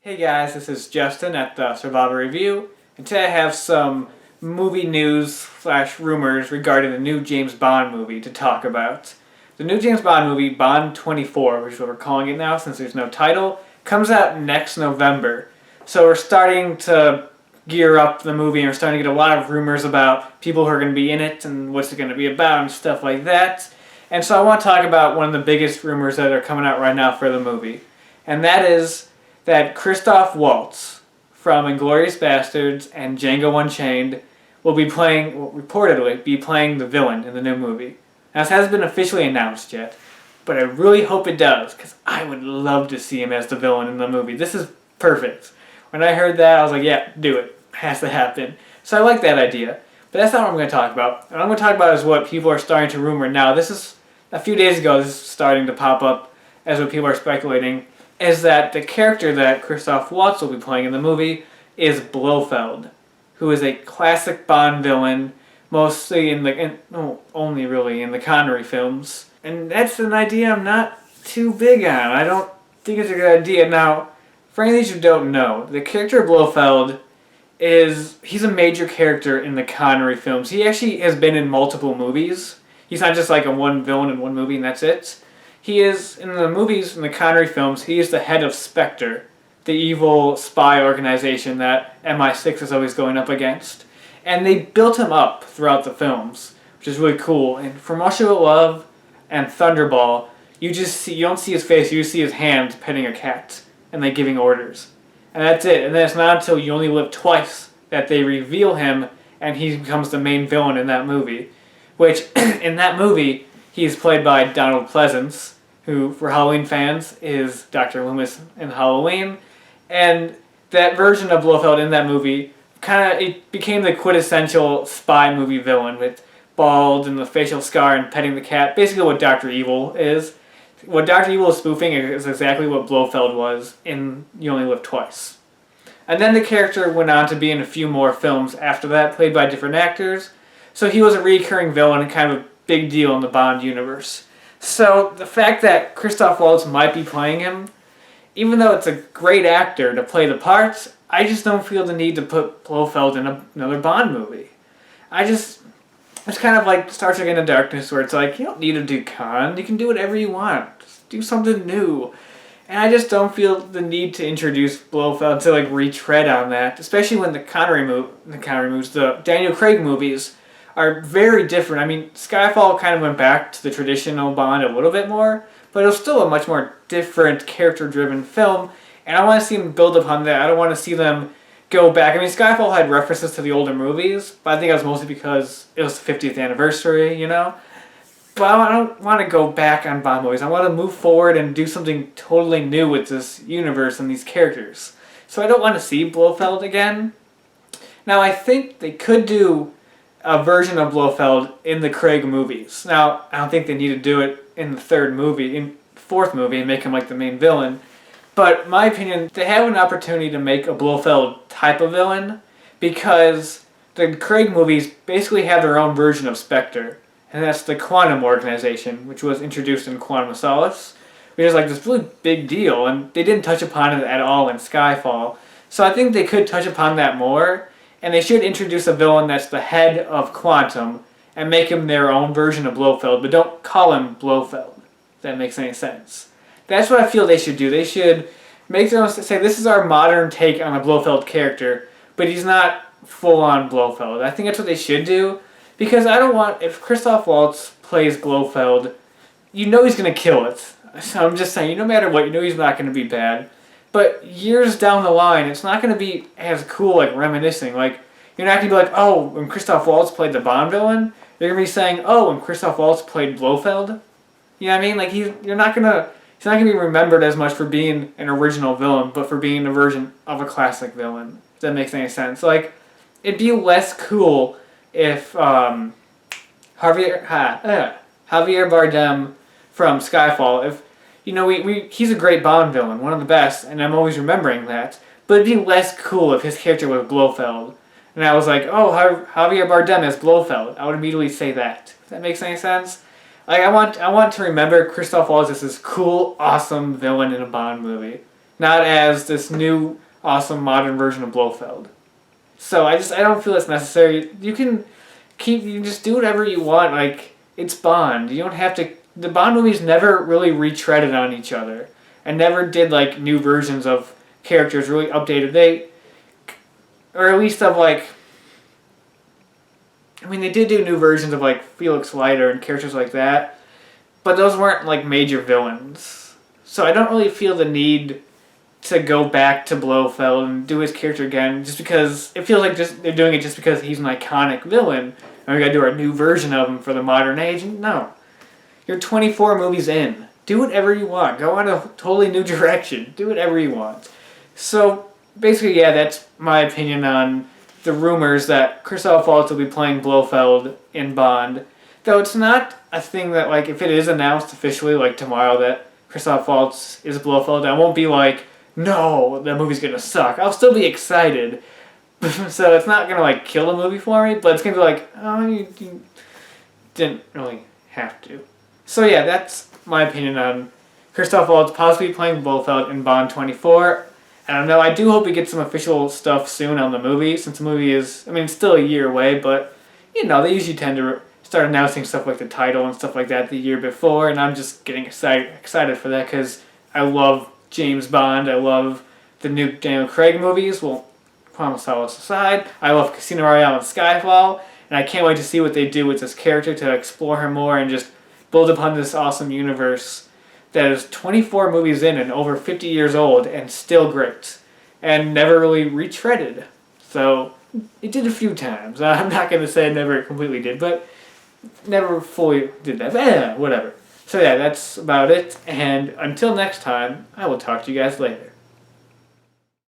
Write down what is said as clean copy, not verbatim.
Hey guys, this is Justin at the Survivor Review, and today I have some movie news slash rumors regarding the new James Bond movie to talk about. The new James Bond movie, Bond 24, which is what we're calling it now since there's no title, comes out next November. So we're starting to gear up the movie and we're starting to get a lot of rumors about people who are going to be in it and what's it going to be about and stuff like that. And so I want to talk about one of the biggest rumors that are coming out right now for the movie, and that is that Christoph Waltz from Inglourious Basterds and Django Unchained will reportedly be playing the villain in the new movie. Now, this hasn't been officially announced yet, but I really hope it does, because I would love to see him as the villain in the movie. This is perfect. When I heard that, I was like, yeah, do it. It has to happen. So I like that idea. But that's not what I'm going to talk about. What I'm going to talk about is what people are starting to rumor now. This is, a few days ago, this is starting to pop up as what people are speculating, is that the character that Christoph Waltz will be playing in the movie is Blofeld, who is a classic Bond villain, mostly only really in the Connery films. And that's an idea I'm not too big on. I don't think it's a good idea. Now, for any of these who don't know, the character Blofeld he's a major character in the Connery films. He actually has been in multiple movies. He's not just like a one villain in one movie and that's it. He is, in the movies, in the Connery films, he is the head of Spectre, the evil spy organization that MI6 is always going up against. And they built him up throughout the films, which is really cool. And for Russia with Love and Thunderball, you don't see his face, you see his hands petting a cat, and they giving orders. And that's it. And then it's not until You Only Live Twice that they reveal him, and he becomes the main villain in that movie. Which, in that movie, he's played by Donald Pleasence, who, for Halloween fans, is Dr. Loomis in Halloween. And that version of Blofeld in that movie, it became the quintessential spy movie villain with bald and the facial scar and petting the cat. Basically what Dr. Evil is. What Dr. Evil is spoofing is exactly what Blofeld was in You Only Live Twice. And then the character went on to be in a few more films after that, played by different actors. So he was a recurring villain and kind of a big deal in the Bond universe. So the fact that Christoph Waltz might be playing him, even though it's a great actor to play the parts, I just don't feel the need to put Blofeld in another Bond movie. It's kind of like Star Trek Into Darkness, where it's like, you don't need to do Khan, you can do whatever you want. Just do something new. And I just don't feel the need to introduce Blofeld to retread on that, especially when the Daniel Craig movies are very different. I mean, Skyfall kind of went back to the traditional Bond a little bit more, but it was still a much more different, character-driven film, and I want to see them build upon that. I don't want to see them go back. I mean, Skyfall had references to the older movies, but I think that was mostly because it was the 50th anniversary, you know? But I don't want to go back on Bond movies. I want to move forward and do something totally new with this universe and these characters. So I don't want to see Blofeld again. Now, I think they could do a version of Blofeld in the Craig movies. Now, I don't think they need to do it in the fourth movie and make him the main villain. But in my opinion, they have an opportunity to make a Blofeld type of villain, because the Craig movies basically have their own version of Spectre. And that's the Quantum Organization, which was introduced in Quantum of Solace, which is this really big deal, and they didn't touch upon it at all in Skyfall. So I think they could touch upon that more, and they should introduce a villain that's the head of Quantum and make him their own version of Blofeld, but don't call him Blofeld, if that makes any sense. That's what I feel they should do. They should make their own, say, this is our modern take on a Blofeld character, but he's not full-on Blofeld. I think that's what they should do, because if Christoph Waltz plays Blofeld, you know he's going to kill it. So I'm just saying, no matter what, you know he's not going to be bad. But years down the line, it's not going to be as cool, reminiscing. You're not going to be like, oh, when Christoph Waltz played the Bond villain, you're going to be saying, oh, when Christoph Waltz played Blofeld. You know what I mean? He's not going to be remembered as much for being an original villain, but for being a version of a classic villain. If that makes any sense. It'd be less cool if Javier Bardem from Skyfall, if he's a great Bond villain, one of the best, and I'm always remembering that. But it'd be less cool if his character was Blofeld. And I was like, oh, Javier Bardem as Blofeld. I would immediately say that. If that makes any sense. I want to remember Christoph Waltz as this cool, awesome villain in a Bond movie. not as this new awesome modern version of Blofeld. So I don't feel it's necessary. You can just do whatever you want. Like, it's Bond. You don't have to. The Bond movies never really retreaded on each other and never did like new versions of characters really updated. Or at least of like. I mean, they did do new versions of like Felix Leiter and characters like that, but those weren't like major villains. So I don't really feel the need to go back to Blofeld and do his character again, just because it feels like they're doing it just because he's an iconic villain and we gotta do our new version of him for the modern age. No. You're 24 movies in. Do whatever you want. Go on a totally new direction. Do whatever you want. So, basically, yeah, that's my opinion on the rumors that Christoph Waltz will be playing Blofeld in Bond. Though it's not a thing that, like, if it is announced officially, like tomorrow, that Christoph Waltz is Blofeld, I won't be like, no, that movie's gonna suck. I'll still be excited. So it's not gonna, like, kill the movie for me, but it's gonna be like, oh, you didn't really have to. So yeah, that's my opinion on Christoph Waltz possibly playing Blofeld in Bond 24. I don't know, I do hope we get some official stuff soon on the movie, since the movie is, I mean, it's still a year away, but, you know, they usually tend to start announcing stuff like the title and stuff like that the year before, and I'm just getting excited for that, because I love James Bond, I love the new Daniel Craig movies, well, Quantum of Solace aside, I love Casino Royale and Skyfall, and I can't wait to see what they do with this character to explore her more and just build upon this awesome universe that is 24 movies in and over 50 years old and still great and never really retreaded. So it did a few times. I'm not going to say it never completely did, but never fully did that. But yeah, whatever. So yeah, that's about it. And until next time, I will talk to you guys later.